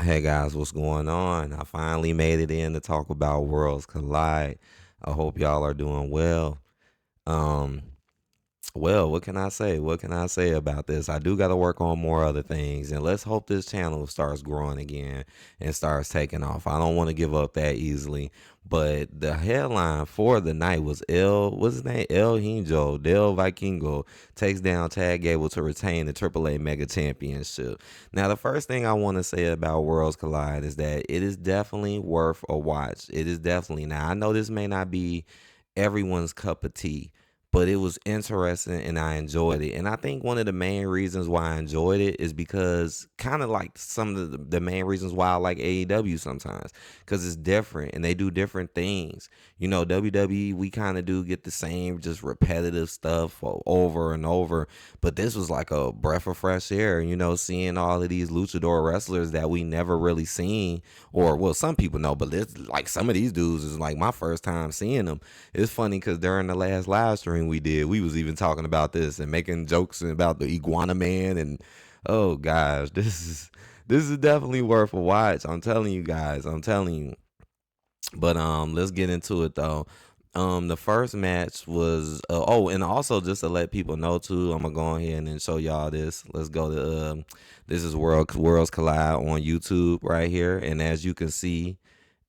Hey guys, what's going on? I finally made it in to talk about Worlds Collide. I hope y'all are doing well. Um, what can I say? What can I say about this? I do got to work on more other things, and let's hope this channel starts growing again and starts taking off. I don't want to give up that easily, but the headline for the night was what's his name? El Hinjo, Del Vikingo takes down Tag Gable to retain the AAA Mega Championship. Now, the first thing I want to say about Worlds Collide is that it is definitely worth a watch. It is definitely. Now, I know this may not be everyone's cup of tea, but it was interesting and I enjoyed it. And I think one of the main reasons why I enjoyed it is because kind of like some of the main reasons why I like AEW sometimes, because it's different and they do different things. WWE, we kind of do get the same just repetitive stuff over and over, but this was like a breath of fresh air, seeing all of these luchador wrestlers that we never really seen, or well, some people know, but it's like some of these dudes is like my first time seeing them. It's funny because during the last live stream we did, we was even talking about this and making jokes about the iguana man, and oh gosh, this is definitely worth a watch. I'm telling you guys. I'm telling you. But let's get into it though. The first match was and also just to let people know too, I'm gonna go ahead and show y'all this. Let's go to this is Worlds Collide on YouTube right here, and as you can see,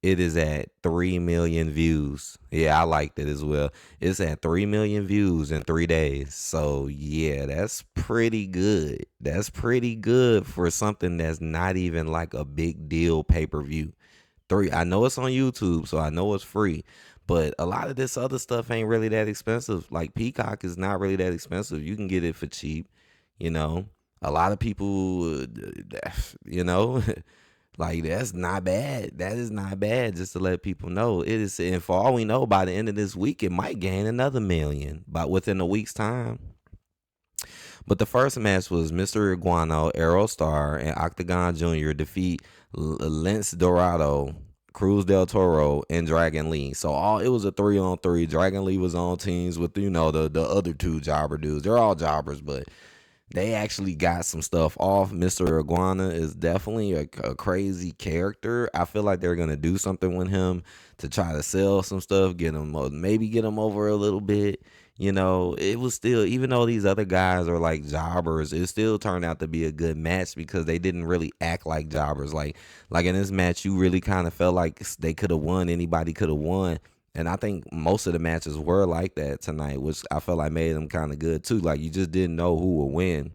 it is at 3 million views. Yeah, I liked it as well. It's at 3 million views in 3 days. So yeah, that's pretty good. That's pretty good for something that's not even like a big deal pay-per-view. I know it's on YouTube, so I know it's free. But a lot of this other stuff ain't really that expensive. Like Peacock is not really that expensive. You can get it for cheap, you know. A lot of people, you know, like that's not bad. That is not bad. Just to let people know, it is. And for all we know, by the end of this week, it might gain another million. But within a week's time. But the first match was Mr. Iguano, Aerostar, and Octagon Jr. defeat Lince Dorado, Cruz del Toro, and Dragon Lee. So it was a 3-on-3. Dragon Lee was on teams with the other two jobber dudes. They're all jobbers, but they actually got some stuff off. Mr. Iguana is definitely a crazy character. I feel like they're gonna do something with him to try to sell some stuff, maybe get him over a little bit. It was still, even though these other guys are like jobbers, it still turned out to be a good match because they didn't really act like jobbers. Like in this match, you really kind of felt like they could have won. Anybody could have won. And I think most of the matches were like that tonight, which I felt like made them kind of good too. Like you just didn't know who would win.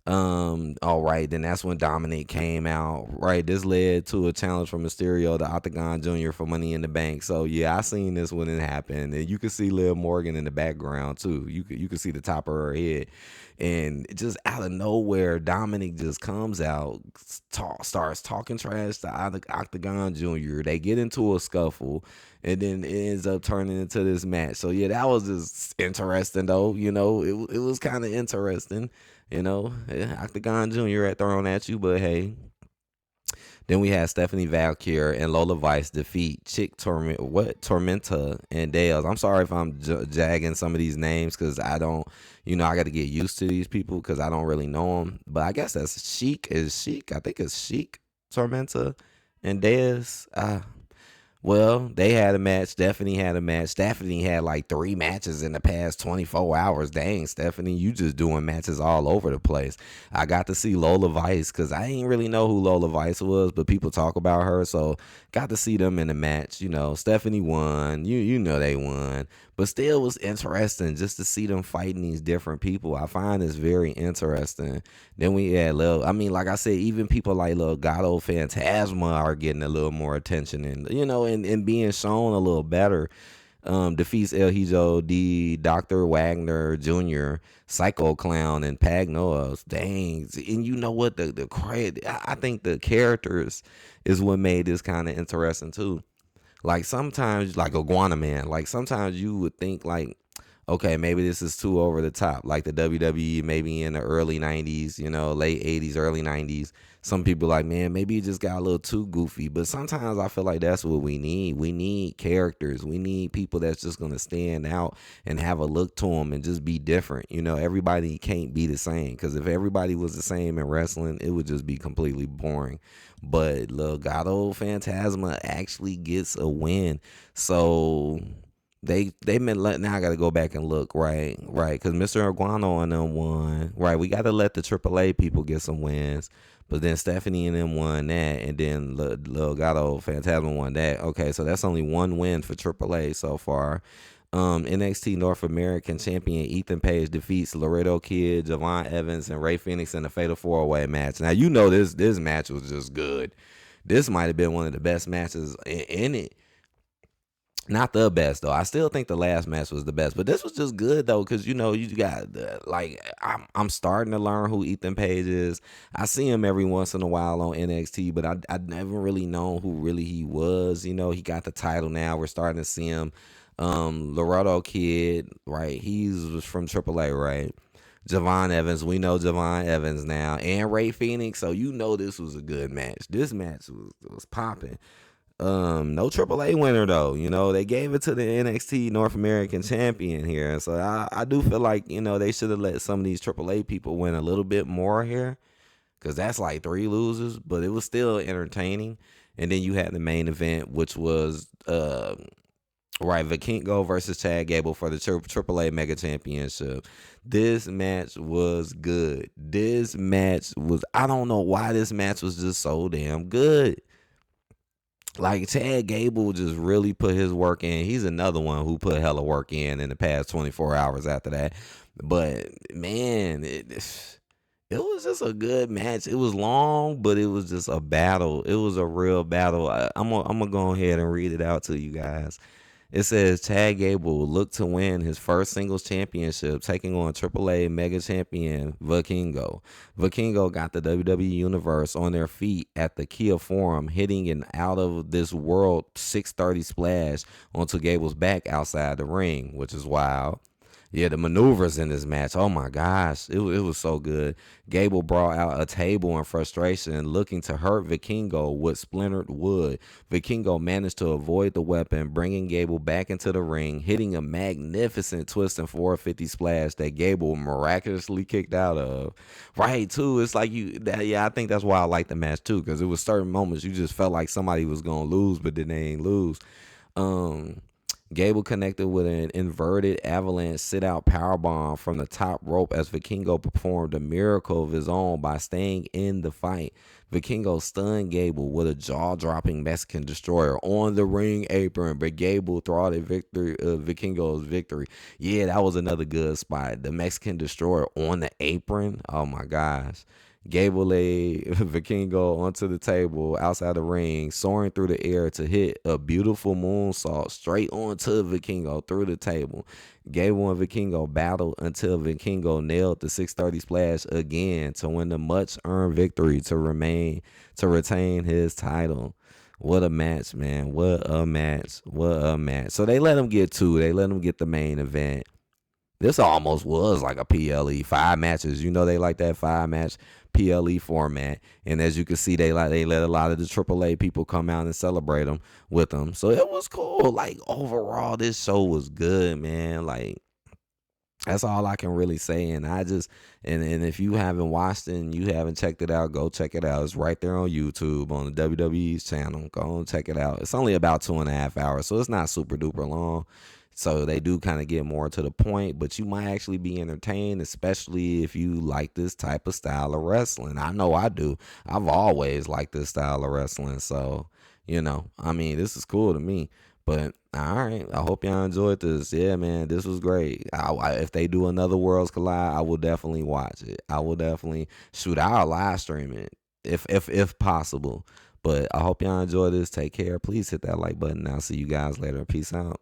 All right, then that's when Dominic came out. Right, this led to a challenge from Mysterio to Octagon Jr. for Money in the Bank. So yeah, I seen this when it happened, and you can see Liv Morgan in the background too. You can see the top of her head, and just out of nowhere, Dominic just comes out, starts talking trash to Octagon Jr. They get into a scuffle, and then it ends up turning into this match. So yeah, that was just interesting though. It was kind of interesting. Octagon Jr. had thrown at you, but hey. Then we had Stephanie Valkyr and Lola Vice defeat Tormenta and Dales. I'm sorry if I'm jagging some of these names because I don't, I got to get used to these people because I don't really know them. But I guess that's Sheik. I think it's Sheik, Tormenta, and Dales. Well, they had a match. Stephanie had a match. Stephanie had like 3 matches in the past 24 hours. Dang, Stephanie, you just doing matches all over the place. I got to see Lola Vice because I didn't really know who Lola Vice was, but people talk about her, so got to see them in the match. Stephanie won. You know they won, but still was interesting just to see them fighting these different people. I find this very interesting. Then we had like I said, even people like Lil Gato Phantasma are getting a little more attention and being shown a little better. Defeats El Hijo D, Dr. Wagner Jr., Psycho Clown, and Pagnoas. Dang. And you know what? The credit, I think the characters is what made this kind of interesting too. Like sometimes, like Iguana Man, like sometimes you would think like, okay, maybe this is too over the top, like the WWE, maybe in the early 90s, late 80s, early 90s. Some people like, man, maybe it just got a little too goofy. But sometimes I feel like that's what we need. We need characters. We need people that's just going to stand out and have a look to them and just be different. Everybody can't be the same, because if everybody was the same in wrestling, it would just be completely boring. But Legado Fantasma actually gets a win. So they been let, now I got to go back and look, right, because Mr. Iguano and them won, right. We got to let the AAA people get some wins, but then Stephanie and them won that, and then Gato Phantasm won that. Okay, so that's only one win for AAA so far. NXT North American Champion Ethan Page defeats Laredo Kid, Javon Evans, and Ray Phoenix in a Fatal 4-Way match. Now this match was just good. This might have been one of the best matches in it. Not the best though. I still think the last match was the best, but this was just good though, because you got like I'm starting to learn who Ethan Page is. I see him every once in a while on NXT, but I never really known who really he was. He got the title now. We're starting to see him. Laredo Kid, right? He's from AAA, right? Javon Evans, we know Javon Evans now, and Ray Phoenix. So this was a good match. This match was popping. No AAA winner though. They gave it to the NXT North American champion here. So I do feel like, they should have let some of these AAA people win a little bit more here, because that's like 3 losers, but it was still entertaining. And then you had the main event, which was right, Vikingo versus Chad Gable for the AAA Mega Championship. This match was good. I don't know why this match was just so damn good. Like, Chad Gable just really put his work in. He's another one who put hella work in the past 24 hours after that. But man, it was just a good match. It was long, but it was just a battle. It was a real battle. I'm gonna go ahead and read it out to you guys. It says Chad Gable will look to win his first singles championship, taking on AAA Mega Champion Vikingo. Vikingo got the WWE Universe on their feet at the Kia Forum, hitting an out of this world 630 splash onto Gable's back outside the ring, which is wild. Yeah, the maneuvers in this match, oh my gosh, it was so good. Gable brought out a table in frustration, looking to hurt Vikingo with splintered wood. Vikingo managed to avoid the weapon, bringing Gable back into the ring, hitting a magnificent twist and 450 splash that Gable miraculously kicked out of. Right, too, it's like I think that's why I like the match too, because it was certain moments you just felt like somebody was going to lose, but then they ain't lose. Gable connected with an inverted avalanche sit-out powerbomb from the top rope as Vikingo performed a miracle of his own by staying in the fight. Vikingo stunned Gable with a jaw-dropping Mexican destroyer on the ring apron, but Gable thwarted Vikingo's victory. Yeah, that was another good spot. The Mexican destroyer on the apron. Oh my gosh. Gable laid Vikingo onto the table outside the ring, soaring through the air to hit a beautiful moonsault straight onto Vikingo through the table. Gable and Vikingo battled until Vikingo nailed the 630 splash again to win the much-earned victory to retain his title. What a match, man. What a match. So they let him get 2. They let him get the main event. This almost was like a PLE, 5 matches. They like that 5-match PLE format, and as you can see, they let a lot of the AAA people come out and celebrate them with them. So it was cool. Like, overall, this show was good, man. Like, that's all I can really say. And and if you haven't watched it and you haven't checked it out, go check it out. It's right there on YouTube on the WWE's channel. Go and check it out. It's only about 2.5 hours, so it's not super duper long. So they do kind of get more to the point, but you might actually be entertained, especially if you like this type of style of wrestling. I know I do. I've always liked this style of wrestling. So, this is cool to me. But all right, I hope y'all enjoyed this. Yeah, man, this was great. If they do another Worlds Collide, I will definitely watch it. I will definitely I'll live stream it if possible. But I hope y'all enjoy this. Take care. Please hit that like button. I'll see you guys later. Peace out.